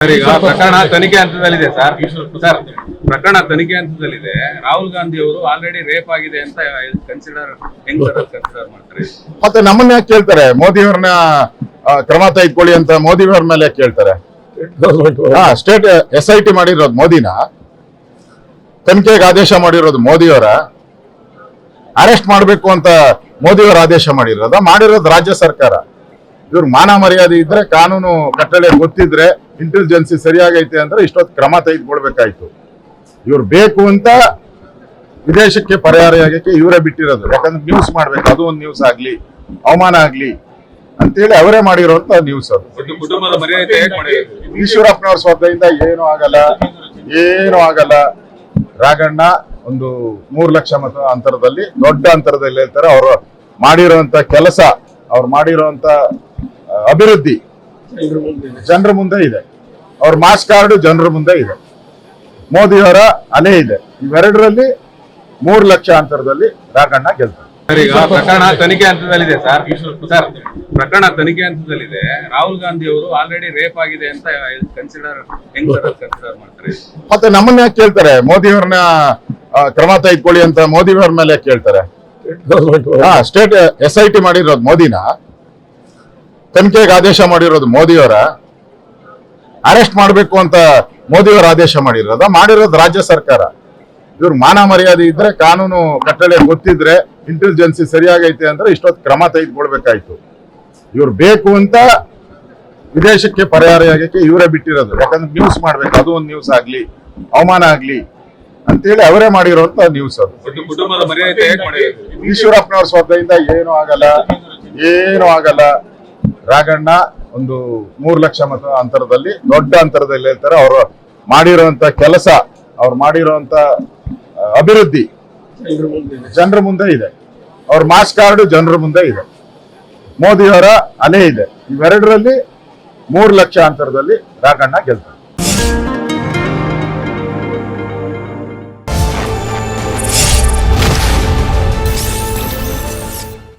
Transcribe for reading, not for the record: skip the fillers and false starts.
Sir, ಈಗ ಪ್ರಕರಣ ತನಿಖೆ ಹಂತದಲ್ಲಿದೆ ಸರ್. ಪ್ರಕರಣ ತನಿಖೆ ಹಂತದಲ್ಲಿದೆ. ರಾಹುಲ್ ಗಾಂಧಿ ಅವರು ಆಲ್ರೆಡಿ ರೇಪ್ ಆಗಿದೆ ಅಂತ ಕನ್ಸಿಡರ್ ಮಾಡ್ತಾರೆ. ಮತ್ತೆ ನಮ್ಮನ್ನ ಯಾಕೆ ಕೇಳ್ತಾರೆ? ಮೋದಿ ಅವ್ರನ್ನ ಕ್ರಮ ತೆಗೆದುಕೊಳ್ಳಿ ಅಂತ ಮೋದಿ ಅವ್ರ ಮೇಲೆ ಯಾಕೆ ಕೇಳ್ತಾರೆ? ಸ್ಟೇಟ್ SIT ಮಾಡಿರೋದು ಮೋದಿನ, ತನಿಖೆಗೆ ಆದೇಶ ಮಾಡಿರೋದು ಮೋದಿಯವರ, ಅರೆಸ್ಟ್ ಮಾಡಬೇಕು ಅಂತ ಮೋದಿಯವರ ಆದೇಶ ಮಾಡಿರೋದು ರಾಜ್ಯ ಸರ್ಕಾರ. ಇವ್ರ ಮಾನ ಮರ್ಯಾದೆ ಇದ್ರೆ, ಕಾನೂನು ಕಟ್ಟಳೆ ಗೊತ್ತಿದ್ರೆ, ಇಂಟೆಲಿಜೆನ್ಸಿ ಸರಿಯಾಗೈತೆ ಅಂದ್ರೆ ಇಷ್ಟೊತ್ತು ಕ್ರಮ ತೆಗೆದುಕೊಳ್ಬೇಕಾಯ್ತು. ಇವ್ರು ಬೇಕು ಅಂತ ವಿದೇಶಕ್ಕೆ ಪರ್ಯಾಯಕ್ಕೆ ಇವರೇ ಬಿಟ್ಟಿರೋದು. ಯಾಕಂದ್ರೆ ನ್ಯೂಸ್ ಮಾಡ್ಬೇಕು, ಅದು ಒಂದು ನ್ಯೂಸ್ ಆಗ್ಲಿ, ಅವಮಾನ ಆಗ್ಲಿ ಅಂತೇಳಿ ಅವರೇ ಮಾಡಿರೋಂತ ನ್ಯೂಸ್ ಅದು. ಕುಟುಂಬದ ಮರ್ಯಾದೆ ಈಶ್ವರಪ್ಪನವ್ರ ಸ್ಪರ್ಧೆಯಿಂದ ಏನು ಆಗಲ್ಲ. ರಾಘಣ್ಣ ಒಂದು 3 ಲಕ್ಷ ಮತ ಅಂತರದಲ್ಲಿ, ದೊಡ್ಡ ಅಂತರದಲ್ಲಿ ಹೇಳ್ತಾರೆ. ಅವರು ಮಾಡಿರೋಂತ ಕೆಲಸ, ಅವ್ರು ಮಾಡಿರೋಂತ ಅಭಿವೃದ್ಧಿ ಜನರ ಮುಂದೆ ಇದೆ. ಅವ್ರ ಮಾಸ್ ಕಾರ್ಡ್ ಜನರ ಮುಂದೆ ಇದೆ. ಮೋದಿಯವರ ಅಲೆ ಇದೆ. ಇವೆರಡರಲ್ಲಿ 3 ಲಕ್ಷ ಅಂತರದಲ್ಲಿ ರಾಘಣ್ಣ ಗೆಲ್ತಾರೆ. ಸರ್, ಈಗ ಪ್ರಕರಣ ತನಿಖೆ ಹಂತದಲ್ಲಿದೆ ಸರ್. ಪ್ರಕರಣ ತನಿಖೆ ಹಂತದಲ್ಲಿದೆ. ರಾಹುಲ್ ಗಾಂಧಿ ಅವರು ಆಲ್ರೆಡಿ ರೇಪ್ ಆಗಿದೆ ಅಂತ ಕನ್ಸಿಡರ್ ಮಾಡ್ತಾರೆ. ಮತ್ತೆ ನಮ್ಮನ್ನ ಯಾಕೆ ಕೇಳ್ತಾರೆ? ಮೋದಿ ಅವ್ರನ್ನ ಕ್ರಮ ತೆಗೆದುಕೊಳ್ಳಿ ಅಂತ ಮೋದಿ ಅವ್ರ ಮೇಲೆ ಯಾಕೆ ಕೇಳ್ತಾರೆ? ಸ್ಟೇಟ್ SIT ಮಾಡಿರೋದು ಮೋದಿನ, ತನಿಖೆಗೆ ಆದೇಶ ಮಾಡಿರೋದು ಮೋದಿಯವರ, ಅರೆಸ್ಟ್ ಮಾಡಬೇಕು ಅಂತ ಮೋದಿಯವರ ಆದೇಶ ಮಾಡಿರೋದು ರಾಜ್ಯ ಸರ್ಕಾರ. ಇವ್ರ ಮಾನ ಮರ್ಯಾದೆ ಇದ್ರೆ, ಕಾನೂನು ಕಟ್ಟಳೆ ಗೊತ್ತಿದ್ರೆ, ಇಂಟೆಲಿಜೆನ್ಸಿ ಸರಿಯಾಗೈತೆ ಅಂದ್ರೆ ಇಷ್ಟೊತ್ತು ಕ್ರಮ ತೆಗೆದುಕೊಳ್ಬೇಕಾಯ್ತು. ಇವ್ರು ಬೇಕು ಅಂತ ವಿದೇಶಕ್ಕೆ ಪರ್ಯಾಯಕ್ಕೆ ಇವರೇ ಬಿಟ್ಟಿರೋದು. ಯಾಕಂದ್ರೆ ನ್ಯೂಸ್ ಮಾಡ್ಬೇಕು, ಅದು ಒಂದು ನ್ಯೂಸ್ ಆಗ್ಲಿ, ಅವಮಾನ ಆಗ್ಲಿ ಅಂತೇಳಿ ಅವರೇ ಮಾಡಿರೋಂತ ನ್ಯೂಸ್ ಅದು. ಕುಟುಂಬದ ಮರ್ಯಾದೆ ಈಶ್ವರಪ್ಪನವ್ರ ಸ್ಪರ್ಧೆಯಿಂದ ಏನು ಆಗಲ್ಲ. ರಾಘಣ್ಣ ಒಂದು 3 ಲಕ್ಷ ಮತ ಅಂತರದಲ್ಲಿ, ದೊಡ್ಡ ಅಂತರದಲ್ಲಿ ಹೇಳ್ತಾರೆ. ಅವರು ಮಾಡಿರೋಂತ ಕೆಲಸ, ಅವ್ರು ಮಾಡಿರೋಂತ ಅಭಿವೃದ್ಧಿ ಜನರ ಮುಂದೆ ಇದೆ. ಅವ್ರ ಮಾಸ್ ಕಾರ್ಡ್ ಜನರ ಮುಂದೆ ಇದೆ. ಮೋದಿಯವರ ಅಲೆ ಇದೆ. ಇವೆರಡರಲ್ಲಿ 3 ಲಕ್ಷ ಅಂತರದಲ್ಲಿ ರಾಘಣ್ಣ ಗೆಲ್ತಾರೆ.